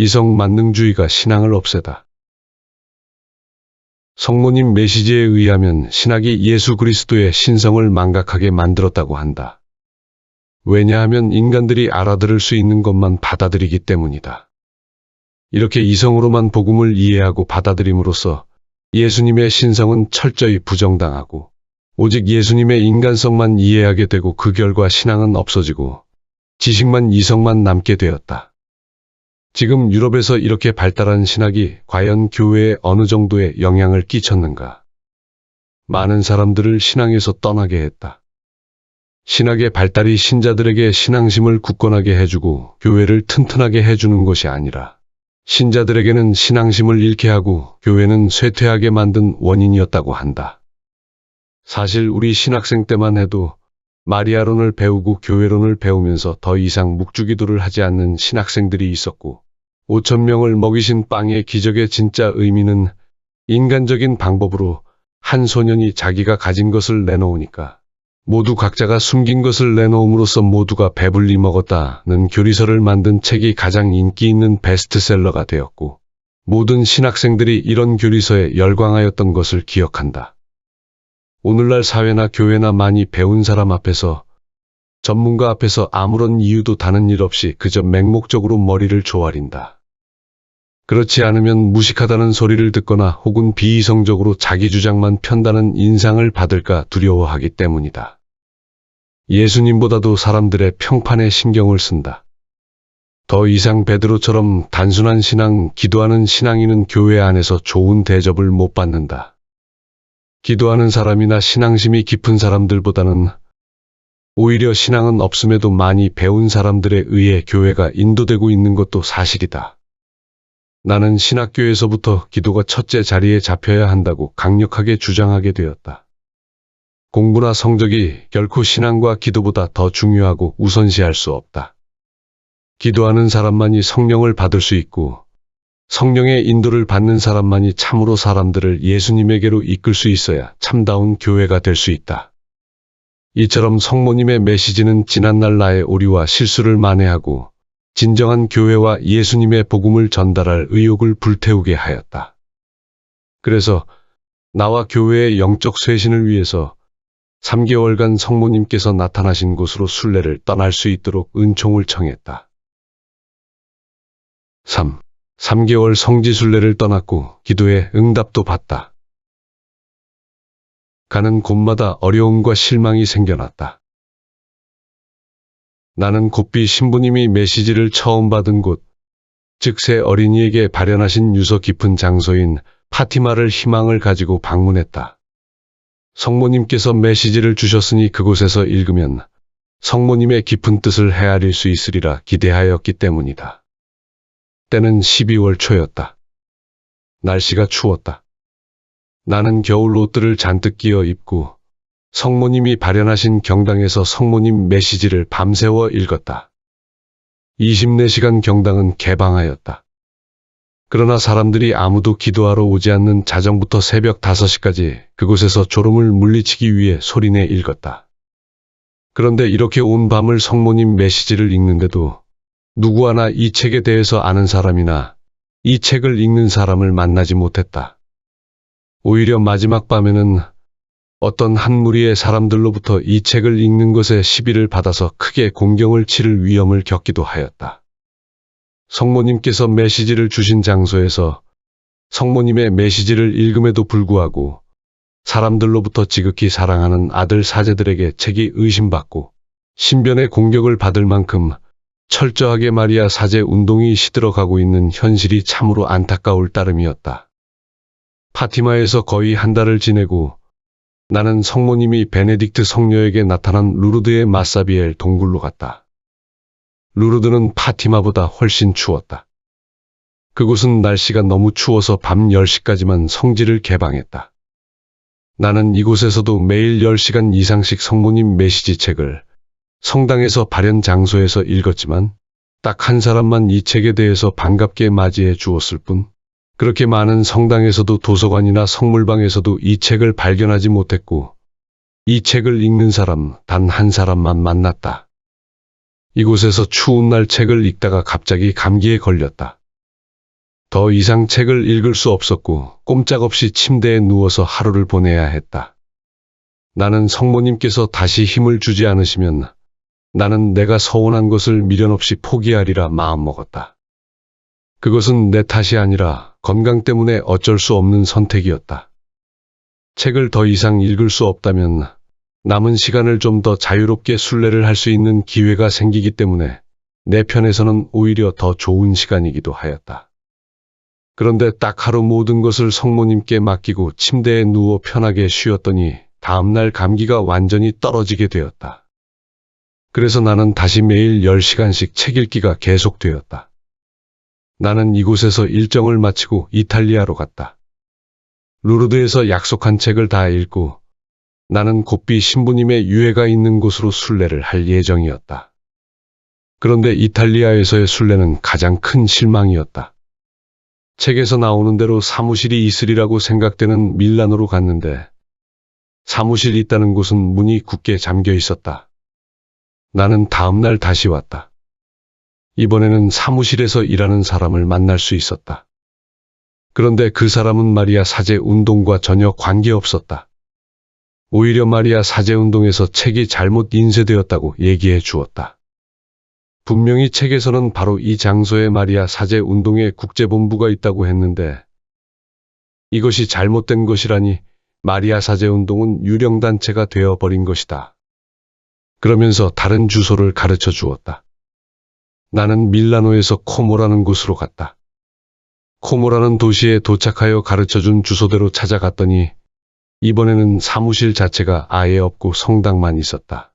이성 만능주의가 신앙을 없애다. 성모님 메시지에 의하면 신학이 예수 그리스도의 신성을 망각하게 만들었다고 한다. 왜냐하면 인간들이 알아들을 수 있는 것만 받아들이기 때문이다. 이렇게 이성으로만 복음을 이해하고 받아들임으로써 예수님의 신성은 철저히 부정당하고 오직 예수님의 인간성만 이해하게 되고 그 결과 신앙은 없어지고 지식만 이성만 남게 되었다. 지금 유럽에서 이렇게 발달한 신학이 과연 교회에 어느 정도의 영향을 끼쳤는가? 많은 사람들을 신앙에서 떠나게 했다. 신학의 발달이 신자들에게 신앙심을 굳건하게 해주고 교회를 튼튼하게 해주는 것이 아니라 신자들에게는 신앙심을 잃게 하고 교회는 쇠퇴하게 만든 원인이었다고 한다. 사실 우리 신학생 때만 해도 마리아론을 배우고 교회론을 배우면서 더 이상 묵주기도를 하지 않는 신학생들이 있었고 5,000명을 먹이신 빵의 기적의 진짜 의미는 인간적인 방법으로 한 소년이 자기가 가진 것을 내놓으니까 모두 각자가 숨긴 것을 내놓음으로써 모두가 배불리 먹었다는 교리서를 만든 책이 가장 인기 있는 베스트셀러가 되었고 모든 신학생들이 이런 교리서에 열광하였던 것을 기억한다. 오늘날 사회나 교회나 많이 배운 사람 앞에서 전문가 앞에서 아무런 이유도 다른 일 없이 그저 맹목적으로 머리를 조아린다. 그렇지 않으면 무식하다는 소리를 듣거나 혹은 비이성적으로 자기 주장만 편다는 인상을 받을까 두려워하기 때문이다. 예수님보다도 사람들의 평판에 신경을 쓴다. 더 이상 베드로처럼 단순한 신앙, 기도하는 신앙인은 교회 안에서 좋은 대접을 못 받는다. 기도하는 사람이나 신앙심이 깊은 사람들보다는 오히려 신앙은 없음에도 많이 배운 사람들에 의해 교회가 인도되고 있는 것도 사실이다. 나는 신학교에서부터 기도가 첫째 자리에 잡혀야 한다고 강력하게 주장하게 되었다. 공부나 성적이 결코 신앙과 기도보다 더 중요하고 우선시할 수 없다. 기도하는 사람만이 성령을 받을 수 있고 성령의 인도를 받는 사람만이 참으로 사람들을 예수님에게로 이끌 수 있어야 참다운 교회가 될 수 있다. 이처럼 성모님의 메시지는 지난날 나의 오류와 실수를 만회하고 진정한 교회와 예수님의 복음을 전달할 의욕을 불태우게 하였다. 그래서 나와 교회의 영적 쇄신을 위해서 3개월간 성모님께서 나타나신 곳으로 순례를 떠날 수 있도록 은총을 청했다. 3개월 성지순례를 떠났고 기도에 응답도 받다. 가는 곳마다 어려움과 실망이 생겨났다. 나는 곱비 신부님이 메시지를 처음 받은 곳, 즉 새 어린이에게 발현하신 유서 깊은 장소인 파티마를 희망을 가지고 방문했다. 성모님께서 메시지를 주셨으니 그곳에서 읽으면 성모님의 깊은 뜻을 헤아릴 수 있으리라 기대하였기 때문이다. 때는 12월 초였다. 날씨가 추웠다. 나는 겨울 옷들을 잔뜩 끼어 입고 성모님이 발현하신 경당에서 성모님 메시지를 밤새워 읽었다. 24시간 경당은 개방하였다. 그러나 사람들이 아무도 기도하러 오지 않는 자정부터 새벽 5시까지 그곳에서 졸음을 물리치기 위해 소리내 읽었다. 그런데 이렇게 온 밤을 성모님 메시지를 읽는데도 누구 하나 이 책에 대해서 아는 사람이나 이 책을 읽는 사람을 만나지 못했다. 오히려 마지막 밤에는 어떤 한 무리의 사람들로부터 이 책을 읽는 것에 시비를 받아서 크게 공경을 치를 위험을 겪기도 하였다. 성모님께서 메시지를 주신 장소에서 성모님의 메시지를 읽음에도 불구하고 사람들로부터 지극히 사랑하는 아들 사제들에게 책이 의심받고 신변의 공격을 받을 만큼 철저하게 마리아 사제 운동이 시들어가고 있는 현실이 참으로 안타까울 따름이었다. 파티마에서 거의 한 달을 지내고 나는 성모님이 베네딕트 성녀에게 나타난 루르드의 마사비엘 동굴로 갔다. 루르드는 파티마보다 훨씬 추웠다. 그곳은 날씨가 너무 추워서 밤 10시까지만 성지를 개방했다. 나는 이곳에서도 매일 10시간 이상씩 성모님 메시지 책을 성당에서 발현 장소에서 읽었지만 딱 한 사람만 이 책에 대해서 반갑게 맞이해 주었을 뿐 그렇게 많은 성당에서도 도서관이나 성물방에서도 이 책을 발견하지 못했고 이 책을 읽는 사람 단 한 사람만 만났다. 이곳에서 추운 날 책을 읽다가 갑자기 감기에 걸렸다. 더 이상 책을 읽을 수 없었고 꼼짝없이 침대에 누워서 하루를 보내야 했다. 나는 성모님께서 다시 힘을 주지 않으시면 나는 내가 서운한 것을 미련 없이 포기하리라 마음먹었다. 그것은 내 탓이 아니라 건강 때문에 어쩔 수 없는 선택이었다. 책을 더 이상 읽을 수 없다면 남은 시간을 좀 더 자유롭게 순례를 할 수 있는 기회가 생기기 때문에 내 편에서는 오히려 더 좋은 시간이기도 하였다. 그런데 딱 하루 모든 것을 성모님께 맡기고 침대에 누워 편하게 쉬었더니 다음날 감기가 완전히 떨어지게 되었다. 그래서 나는 다시 매일 10시간씩 책 읽기가 계속되었다. 나는 이곳에서 일정을 마치고 이탈리아로 갔다. 루르드에서 약속한 책을 다 읽고 나는 곧비 신부님의 유해가 있는 곳으로 순례를 할 예정이었다. 그런데 이탈리아에서의 순례는 가장 큰 실망이었다. 책에서 나오는 대로 사무실이 있으리라고 생각되는 밀라노로 갔는데 사무실이 있다는 곳은 문이 굳게 잠겨 있었다. 나는 다음날 다시 왔다. 이번에는 사무실에서 일하는 사람을 만날 수 있었다. 그런데 그 사람은 마리아 사제 운동과 전혀 관계없었다. 오히려 마리아 사제 운동에서 책이 잘못 인쇄되었다고 얘기해 주었다. 분명히 책에서는 바로 이 장소에 마리아 사제 운동의 국제본부가 있다고 했는데 이것이 잘못된 것이라니 마리아 사제 운동은 유령단체가 되어버린 것이다. 그러면서 다른 주소를 가르쳐 주었다. 나는 밀라노에서 코모라는 곳으로 갔다. 코모라는 도시에 도착하여 가르쳐준 주소대로 찾아갔더니 이번에는 사무실 자체가 아예 없고 성당만 있었다.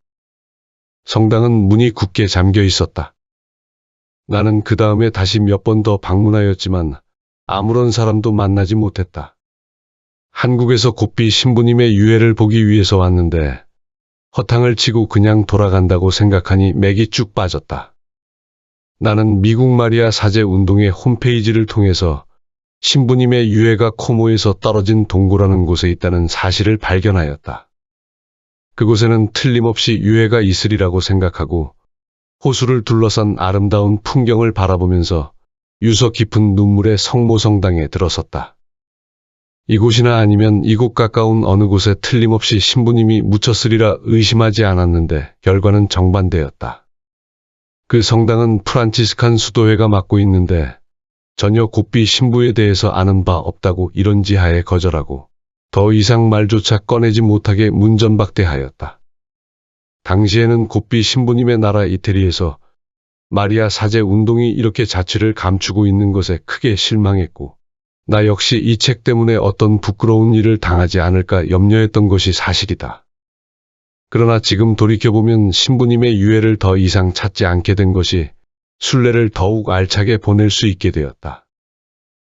성당은 문이 굳게 잠겨 있었다. 나는 그 다음에 다시 몇 번 더 방문하였지만 아무런 사람도 만나지 못했다. 한국에서 곧비 신부님의 유해를 보기 위해서 왔는데 허탕을 치고 그냥 돌아간다고 생각하니 맥이 쭉 빠졌다. 나는 미국 마리아 사제 운동의 홈페이지를 통해서 신부님의 유해가 코모에서 떨어진 동고라는 곳에 있다는 사실을 발견하였다. 그곳에는 틀림없이 유해가 있으리라고 생각하고 호수를 둘러싼 아름다운 풍경을 바라보면서 유서 깊은 눈물의 성모성당에 들어섰다. 이곳이나 아니면 이곳 가까운 어느 곳에 틀림없이 신부님이 묻혔으리라 의심하지 않았는데 결과는 정반대였다. 그 성당은 프란치스칸 수도회가 맡고 있는데 전혀 곧비 신부에 대해서 아는 바 없다고 이런지하에 거절하고 더 이상 말조차 꺼내지 못하게 문전박대하였다. 당시에는 곧비 신부님의 나라 이태리에서 마리아 사제 운동이 이렇게 자취를 감추고 있는 것에 크게 실망했고 나 역시 이 책 때문에 어떤 부끄러운 일을 당하지 않을까 염려했던 것이 사실이다. 그러나 지금 돌이켜보면 신부님의 유해를 더 이상 찾지 않게 된 것이 순례를 더욱 알차게 보낼 수 있게 되었다.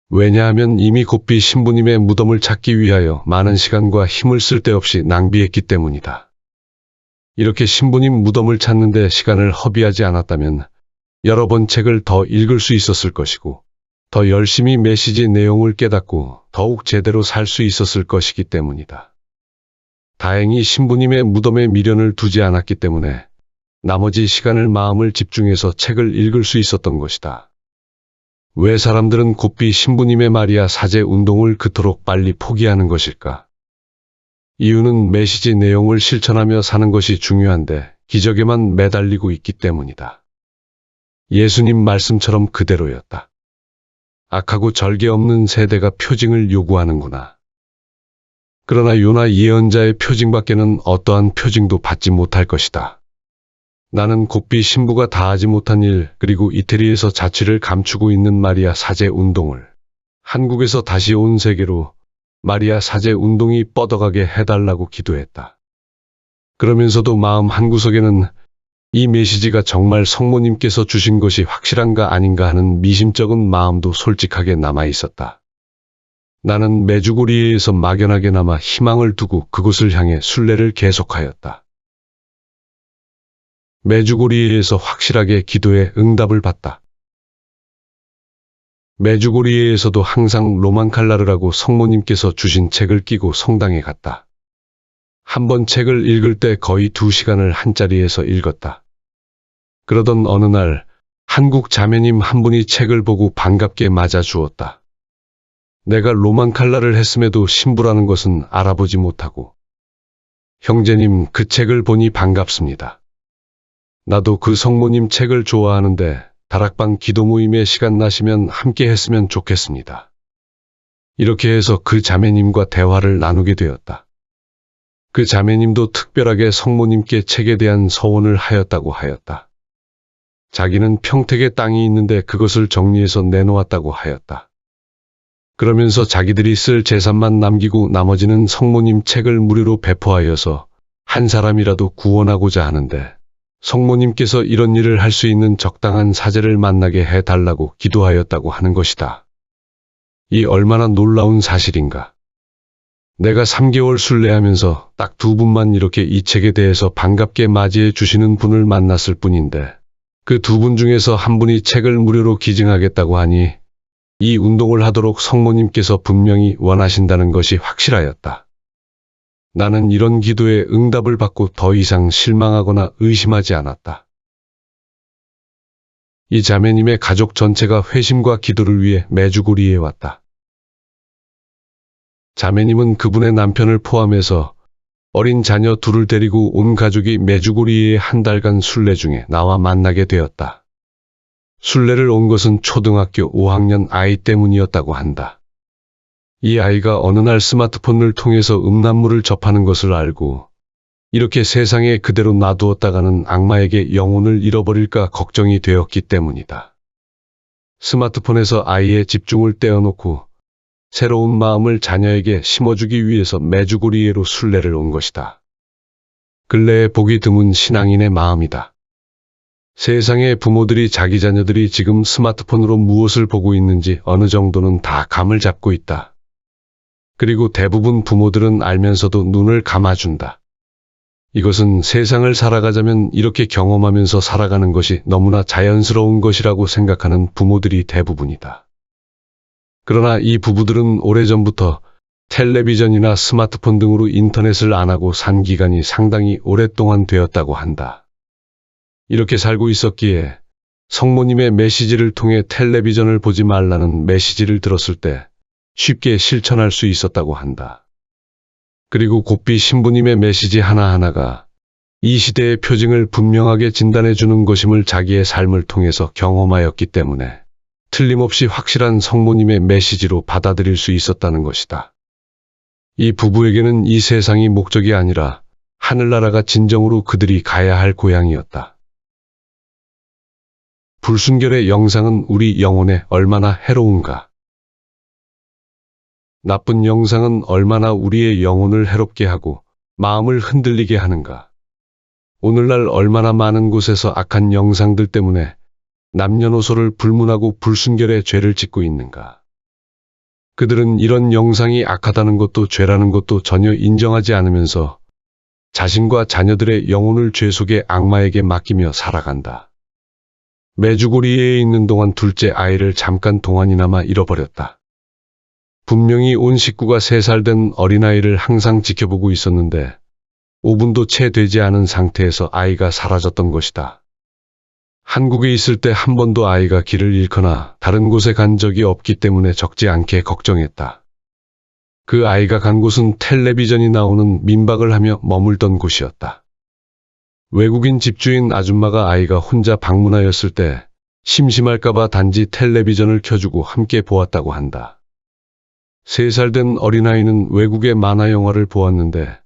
왜냐하면 이미 곧비 신부님의 무덤을 찾기 위하여 많은 시간과 힘을 쓸데없이 낭비했기 때문이다. 이렇게 신부님 무덤을 찾는데 시간을 허비하지 않았다면 여러 번 책을 더 읽을 수 있었을 것이고 더 열심히 메시지 내용을 깨닫고 더욱 제대로 살 수 있었을 것이기 때문이다. 다행히 신부님의 무덤에 미련을 두지 않았기 때문에 나머지 시간을 마음을 집중해서 책을 읽을 수 있었던 것이다. 왜 사람들은 곧비 신부님의 마리아 사제 운동을 그토록 빨리 포기하는 것일까? 이유는 메시지 내용을 실천하며 사는 것이 중요한데 기적에만 매달리고 있기 때문이다. 예수님 말씀처럼 그대로였다. 악하고 절개 없는 세대가 표징을 요구하는구나. 그러나 요나 예언자의 표징밖에는 어떠한 표징도 받지 못할 것이다. 나는 곧비 신부가 다하지 못한 일 그리고 이태리에서 자취를 감추고 있는 마리아 사제 운동을 한국에서 다시 온 세계로 마리아 사제 운동이 뻗어가게 해달라고 기도했다. 그러면서도 마음 한구석에는 이 메시지가 정말 성모님께서 주신 것이 확실한가 아닌가 하는 미심쩍은 마음도 솔직하게 남아있었다. 나는 메주고리에서 막연하게 남아 희망을 두고 그곳을 향해 순례를 계속하였다. 메주고리에서 확실하게 기도에 응답을 받다. 메주고리에서도 항상 로만칼라르라고 성모님께서 주신 책을 끼고 성당에 갔다. 한 번 책을 읽을 때 거의 2시간을 한자리에서 읽었다. 그러던 어느 날 한국 자매님 한 분이 책을 보고 반갑게 맞아 주었다. 내가 로만 칼라를 했음에도 신부라는 것은 알아보지 못하고. 형제님, 그 책을 보니 반갑습니다. 나도 그 성모님 책을 좋아하는데 다락방 기도 모임에 시간 나시면 함께 했으면 좋겠습니다. 이렇게 해서 그 자매님과 대화를 나누게 되었다. 그 자매님도 특별하게 성모님께 책에 대한 서원을 하였다고 하였다. 자기는 평택에 땅이 있는데 그것을 정리해서 내놓았다고 하였다. 그러면서 자기들이 쓸 재산만 남기고 나머지는 성모님 책을 무료로 배포하여서 한 사람이라도 구원하고자 하는데 성모님께서 이런 일을 할 수 있는 적당한 사제를 만나게 해달라고 기도하였다고 하는 것이다. 이 얼마나 놀라운 사실인가. 내가 3개월 순례하면서 딱 2분만 이렇게 이 책에 대해서 반갑게 맞이해 주시는 분을 만났을 뿐인데 그 2분 중에서 한 분이 책을 무료로 기증하겠다고 하니 이 운동을 하도록 성모님께서 분명히 원하신다는 것이 확실하였다. 나는 이런 기도에 응답을 받고 더 이상 실망하거나 의심하지 않았다. 이 자매님의 가족 전체가 회심과 기도를 위해 메주고리에 왔다. 자매님은 그분의 남편을 포함해서 어린 자녀 2을 데리고 온 가족이 메주고리에 한 달간 순례 중에 나와 만나게 되었다. 순례를 온 것은 초등학교 5학년 아이 때문이었다고 한다. 이 아이가 어느 날 스마트폰을 통해서 음란물을 접하는 것을 알고 이렇게 세상에 그대로 놔두었다가는 악마에게 영혼을 잃어버릴까 걱정이 되었기 때문이다. 스마트폰에서 아이의 집중을 떼어놓고 새로운 마음을 자녀에게 심어주기 위해서 메주고리에로 순례를 온 것이다. 근래에 보기 드문 신앙인의 마음이다. 세상의 부모들이 자기 자녀들이 지금 스마트폰으로 무엇을 보고 있는지 어느 정도는 다 감을 잡고 있다. 그리고 대부분 부모들은 알면서도 눈을 감아준다. 이것은 세상을 살아가자면 이렇게 경험하면서 살아가는 것이 너무나 자연스러운 것이라고 생각하는 부모들이 대부분이다. 그러나 이 부부들은 오래전부터 텔레비전이나 스마트폰 등으로 인터넷을 안 하고 산 기간이 상당히 오랫동안 되었다고 한다. 이렇게 살고 있었기에 성모님의 메시지를 통해 텔레비전을 보지 말라는 메시지를 들었을 때 쉽게 실천할 수 있었다고 한다. 그리고 곱비 신부님의 메시지 하나하나가 이 시대의 표징을 분명하게 진단해 주는 것임을 자기의 삶을 통해서 경험하였기 때문에 틀림없이 확실한 성모님의 메시지로 받아들일 수 있었다는 것이다. 이 부부에게는 이 세상이 목적이 아니라 하늘나라가 진정으로 그들이 가야 할 고향이었다. 불순결의 영상은 우리 영혼에 얼마나 해로운가. 나쁜 영상은 얼마나 우리의 영혼을 해롭게 하고 마음을 흔들리게 하는가. 오늘날 얼마나 많은 곳에서 악한 영상들 때문에 남녀노소를 불문하고 불순결의 죄를 짓고 있는가. 그들은 이런 영상이 악하다는 것도 죄라는 것도 전혀 인정하지 않으면서 자신과 자녀들의 영혼을 죄 속의 악마에게 맡기며 살아간다. 메주고리에 있는 동안 둘째 아이를 잠깐 동안이나마 잃어버렸다. 분명히 온 식구가 3살 된 어린아이를 항상 지켜보고 있었는데 5분도 채 되지 않은 상태에서 아이가 사라졌던 것이다. 한국에 있을 때 한 번도 아이가 길을 잃거나 다른 곳에 간 적이 없기 때문에 적지 않게 걱정했다. 그 아이가 간 곳은 텔레비전이 나오는 민박을 하며 머물던 곳이었다. 외국인 집주인 아줌마가 아이가 혼자 방문하였을 때 심심할까봐 단지 텔레비전을 켜주고 함께 보았다고 한다. 3살 된 어린아이는 외국의 만화영화를 보았는데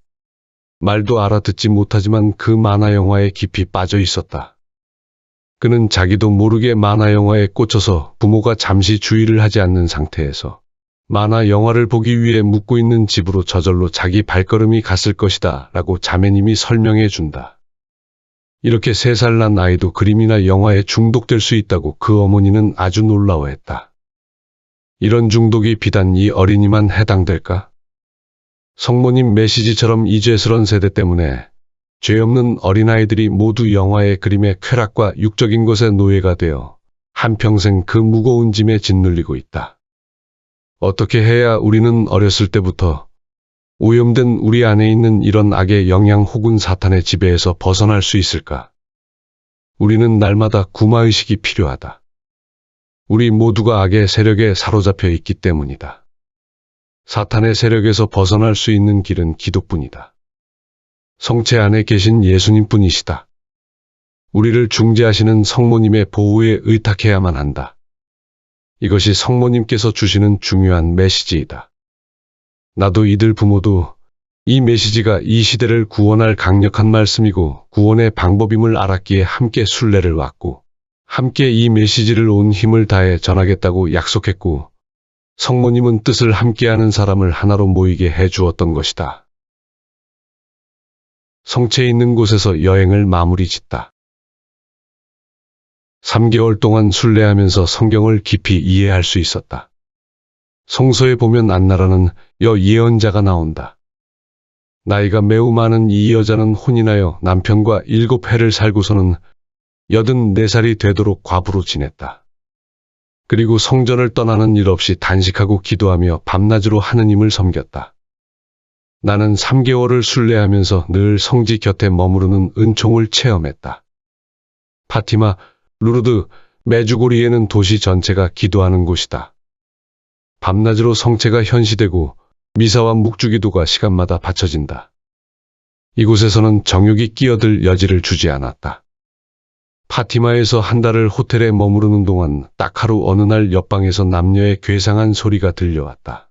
말도 알아듣지 못하지만 그 만화영화에 깊이 빠져 있었다. 그는 자기도 모르게 만화영화에 꽂혀서 부모가 잠시 주의를 하지 않는 상태에서 만화영화를 보기 위해 묵고 있는 집으로 저절로 자기 발걸음이 갔을 것이다 라고 자매님이 설명해 준다. 이렇게 3살 난 아이도 그림이나 영화에 중독될 수 있다고 그 어머니는 아주 놀라워했다. 이런 중독이 비단 이 어린이만 해당될까? 성모님 메시지처럼 이죄스런 세대 때문에 죄 없는 어린아이들이 모두 영화의 그림의 쾌락과 육적인 것의 노예가 되어 한평생 그 무거운 짐에 짓눌리고 있다. 어떻게 해야 우리는 어렸을 때부터 오염된 우리 안에 있는 이런 악의 영향 혹은 사탄의 지배에서 벗어날 수 있을까? 우리는 날마다 구마의식이 필요하다. 우리 모두가 악의 세력에 사로잡혀 있기 때문이다. 사탄의 세력에서 벗어날 수 있는 길은 기도뿐이다. 성체 안에 계신 예수님뿐이시다. 우리를 중재하시는 성모님의 보호에 의탁해야만 한다. 이것이 성모님께서 주시는 중요한 메시지이다. 나도 이들 부모도 이 메시지가 이 시대를 구원할 강력한 말씀이고 구원의 방법임을 알았기에 함께 순례를 왔고 함께 이 메시지를 온 힘을 다해 전하겠다고 약속했고 성모님은 뜻을 함께하는 사람을 하나로 모이게 해주었던 것이다. 성체 있는 곳에서 여행을 마무리 짓다. 3개월 동안 순례하면서 성경을 깊이 이해할 수 있었다. 성서에 보면 안나라는 예언자가 나온다. 나이가 매우 많은 이 여자는 혼인하여 남편과 7해를 살고서는 84살이 되도록 과부로 지냈다. 그리고 성전을 떠나는 일 없이 단식하고 기도하며 밤낮으로 하느님을 섬겼다. 나는 3개월을 순례하면서 늘 성지 곁에 머무르는 은총을 체험했다. 파티마, 루르드, 메주고리에는 도시 전체가 기도하는 곳이다. 밤낮으로 성체가 현시되고 미사와 묵주기도가 시간마다 바쳐진다. 이곳에서는 정욕이 끼어들 여지를 주지 않았다. 파티마에서 한 달을 호텔에 머무르는 동안 딱 하루 어느 날 옆방에서 남녀의 괴상한 소리가 들려왔다.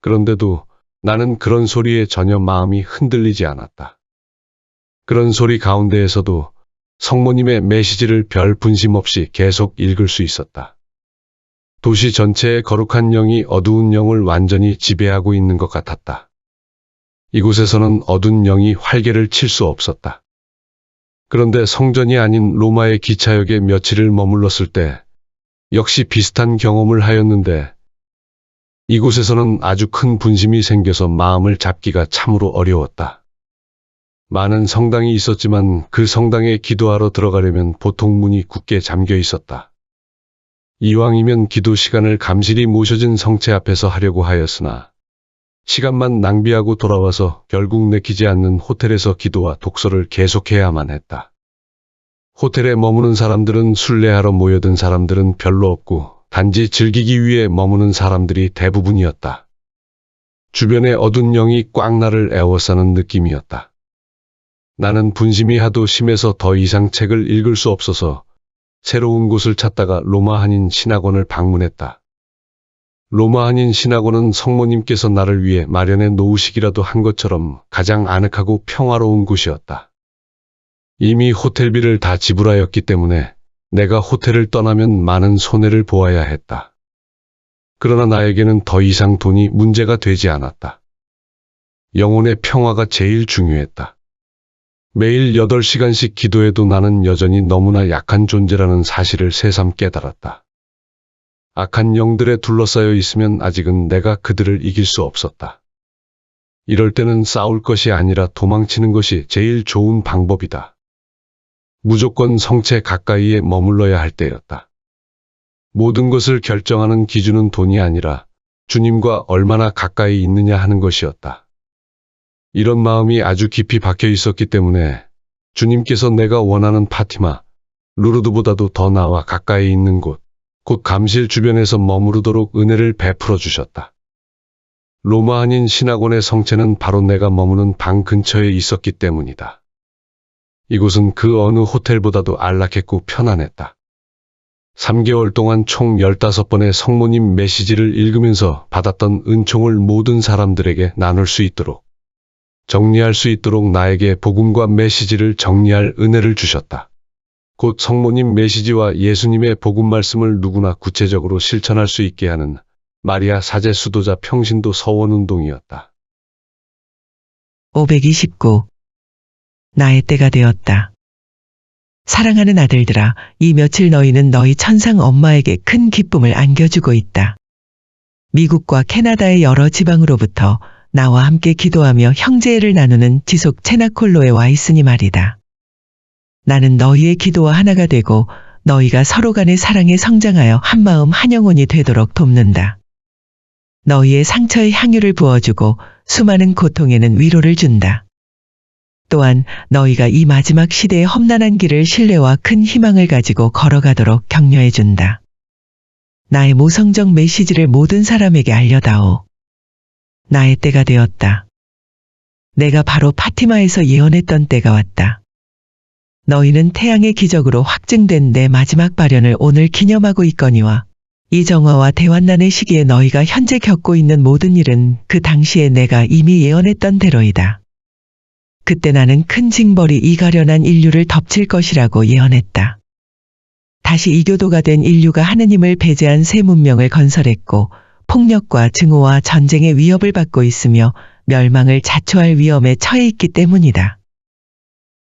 그런데도 나는 그런 소리에 전혀 마음이 흔들리지 않았다. 그런 소리 가운데에서도 성모님의 메시지를 별 분심 없이 계속 읽을 수 있었다. 도시 전체의 거룩한 영이 어두운 영을 완전히 지배하고 있는 것 같았다. 이곳에서는 어두운 영이 활개를 칠 수 없었다. 그런데 성전이 아닌 로마의 기차역에 며칠을 머물렀을 때 역시 비슷한 경험을 하였는데 이곳에서는 아주 큰 분심이 생겨서 마음을 잡기가 참으로 어려웠다. 많은 성당이 있었지만 그 성당에 기도하러 들어가려면 보통 문이 굳게 잠겨 있었다. 이왕이면 기도 시간을 감실히 모셔진 성체 앞에서 하려고 하였으나 시간만 낭비하고 돌아와서 결국 내키지 않는 호텔에서 기도와 독서를 계속해야만 했다. 호텔에 머무는 사람들은 순례하러 모여든 사람들은 별로 없고 단지 즐기기 위해 머무는 사람들이 대부분이었다. 주변에 어두운 영이 꽉 나를 애워싸는 느낌이었다. 나는 분심이 하도 심해서 더 이상 책을 읽을 수 없어서 새로운 곳을 찾다가 로마 한인 신학원을 방문했다. 로마 한인 신학원은 성모님께서 나를 위해 마련해 놓으시기라도 한 것처럼 가장 아늑하고 평화로운 곳이었다. 이미 호텔비를 다 지불하였기 때문에 내가 호텔을 떠나면 많은 손해를 보아야 했다. 그러나 나에게는 더 이상 돈이 문제가 되지 않았다. 영혼의 평화가 제일 중요했다. 매일 8시간씩 기도해도 나는 여전히 너무나 약한 존재라는 사실을 새삼 깨달았다. 악한 영들에 둘러싸여 있으면 아직은 내가 그들을 이길 수 없었다. 이럴 때는 싸울 것이 아니라 도망치는 것이 제일 좋은 방법이다. 무조건 성체 가까이에 머물러야 할 때였다. 모든 것을 결정하는 기준은 돈이 아니라 주님과 얼마나 가까이 있느냐 하는 것이었다. 이런 마음이 아주 깊이 박혀 있었기 때문에 주님께서 내가 원하는 파티마, 루르드보다도 더 나와 가까이 있는 곳, 곧 감실 주변에서 머무르도록 은혜를 베풀어 주셨다. 로마 한인 신학원의 성체는 바로 내가 머무는 방 근처에 있었기 때문이다. 이곳은 그 어느 호텔보다도 안락했고 편안했다. 3개월 동안 총 15번의 성모님 메시지를 읽으면서 받았던 은총을 모든 사람들에게 나눌 수 있도록, 정리할 수 있도록 나에게 복음과 메시지를 정리할 은혜를 주셨다. 곧 성모님 메시지와 예수님의 복음 말씀을 누구나 구체적으로 실천할 수 있게 하는 마리아 사제 수도자 평신도 서원운동이었다. 529. 나의 때가 되었다. 사랑하는 아들들아, 이 며칠 너희는 너희 천상 엄마에게 큰 기쁨을 안겨주고 있다. 미국과 캐나다의 여러 지방으로부터 나와 함께 기도하며 형제애를 나누는 지속 체나콜로에 와 있으니 말이다. 나는 너희의 기도와 하나가 되고 너희가 서로 간의 사랑에 성장하여 한마음 한영혼이 되도록 돕는다. 너희의 상처에 향유를 부어주고 수많은 고통에는 위로를 준다. 또한 너희가 이 마지막 시대의 험난한 길을 신뢰와 큰 희망을 가지고 걸어가도록 격려해 준다. 나의 모성적 메시지를 모든 사람에게 알려다오. 나의 때가 되었다. 내가 바로 파티마에서 예언했던 때가 왔다. 너희는 태양의 기적으로 확증된 내 마지막 발현을 오늘 기념하고 있거니와 이 정화와 대환난의 시기에 너희가 현재 겪고 있는 모든 일은 그 당시에 내가 이미 예언했던 대로이다. 그때 나는 큰 징벌이 이 가련한 인류를 덮칠 것이라고 예언했다. 다시 이교도가 된 인류가 하느님을 배제한 새 문명을 건설했고 폭력과 증오와 전쟁의 위협을 받고 있으며 멸망을 자초할 위험에 처해 있기 때문이다.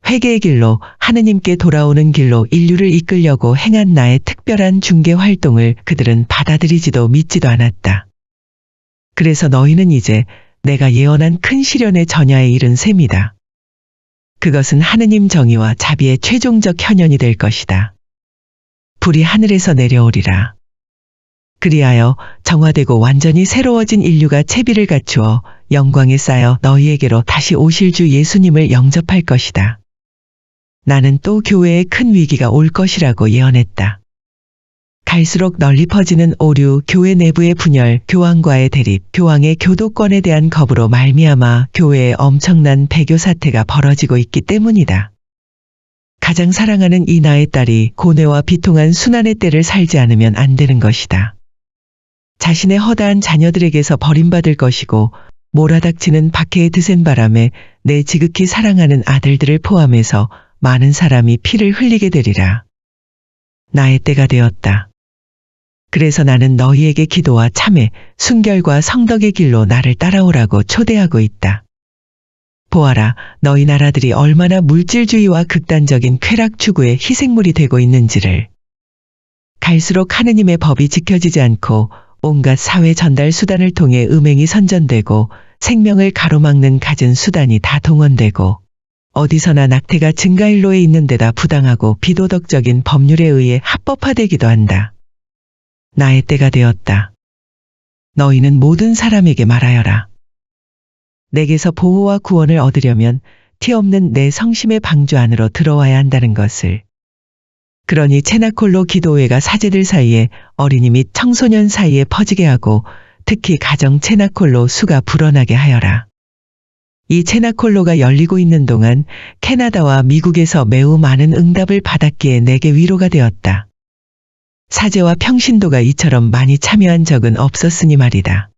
회개의 길로 하느님께 돌아오는 길로 인류를 이끌려고 행한 나의 특별한 중개 활동을 그들은 받아들이지도 믿지도 않았다. 그래서 너희는 이제 내가 예언한 큰 시련의 전야에 이른 셈이다. 그것은 하느님 정의와 자비의 최종적 현현이 될 것이다. 불이 하늘에서 내려오리라. 그리하여 정화되고 완전히 새로워진 인류가 채비를 갖추어 영광에 쌓여 너희에게로 다시 오실 주 예수님을 영접할 것이다. 나는 또 교회에 큰 위기가 올 것이라고 예언했다. 갈수록 널리 퍼지는 오류, 교회 내부의 분열, 교황과의 대립, 교황의 교도권에 대한 겁으로 말미암아 교회에 엄청난 배교 사태가 벌어지고 있기 때문이다. 가장 사랑하는 이 나의 딸이 고뇌와 비통한 순환의 때를 살지 않으면 안 되는 것이다. 자신의 허다한 자녀들에게서 버림받을 것이고 몰아닥치는 박해의 드센 바람에 내 지극히 사랑하는 아들들을 포함해서 많은 사람이 피를 흘리게 되리라. 나의 때가 되었다. 그래서 나는 너희에게 기도와 참회, 순결과 성덕의 길로 나를 따라오라고 초대하고 있다. 보아라, 너희 나라들이 얼마나 물질주의와 극단적인 쾌락 추구의 희생물이 되고 있는지를. 갈수록 하느님의 법이 지켜지지 않고 온갖 사회 전달 수단을 통해 음행이 선전되고 생명을 가로막는 갖은 수단이 다 동원되고 어디서나 낙태가 증가일로에 있는 데다 부당하고 비도덕적인 법률에 의해 합법화되기도 한다. 나의 때가 되었다. 너희는 모든 사람에게 말하여라. 내게서 보호와 구원을 얻으려면 티 없는 내 성심의 방주 안으로 들어와야 한다는 것을. 그러니 체나콜로 기도회가 사제들 사이에 어린이 및 청소년 사이에 퍼지게 하고 특히 가정 체나콜로 수가 불어나게 하여라. 이 체나콜로가 열리고 있는 동안 캐나다와 미국에서 매우 많은 응답을 받았기에 내게 위로가 되었다. 사제와 평신도가 이처럼 많이 참여한 적은 없었으니 말이다.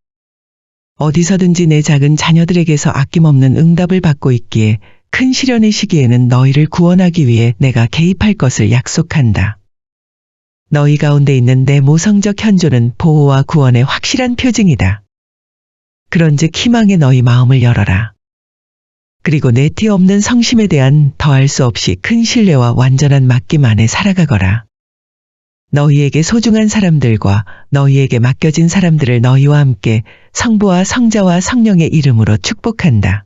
어디서든지 내 작은 자녀들에게서 아낌없는 응답을 받고 있기에 큰 시련의 시기에는 너희를 구원하기 위해 내가 개입할 것을 약속한다. 너희 가운데 있는 내 모성적 현존은 보호와 구원의 확실한 표징이다. 그런즉 희망에 너희 마음을 열어라. 그리고 내 티 없는 성심에 대한 더할 수 없이 큰 신뢰와 완전한 맡김 안에 살아가거라. 너희에게 소중한 사람들과 너희에게 맡겨진 사람들을 너희와 함께 성부와 성자와 성령의 이름으로 축복한다.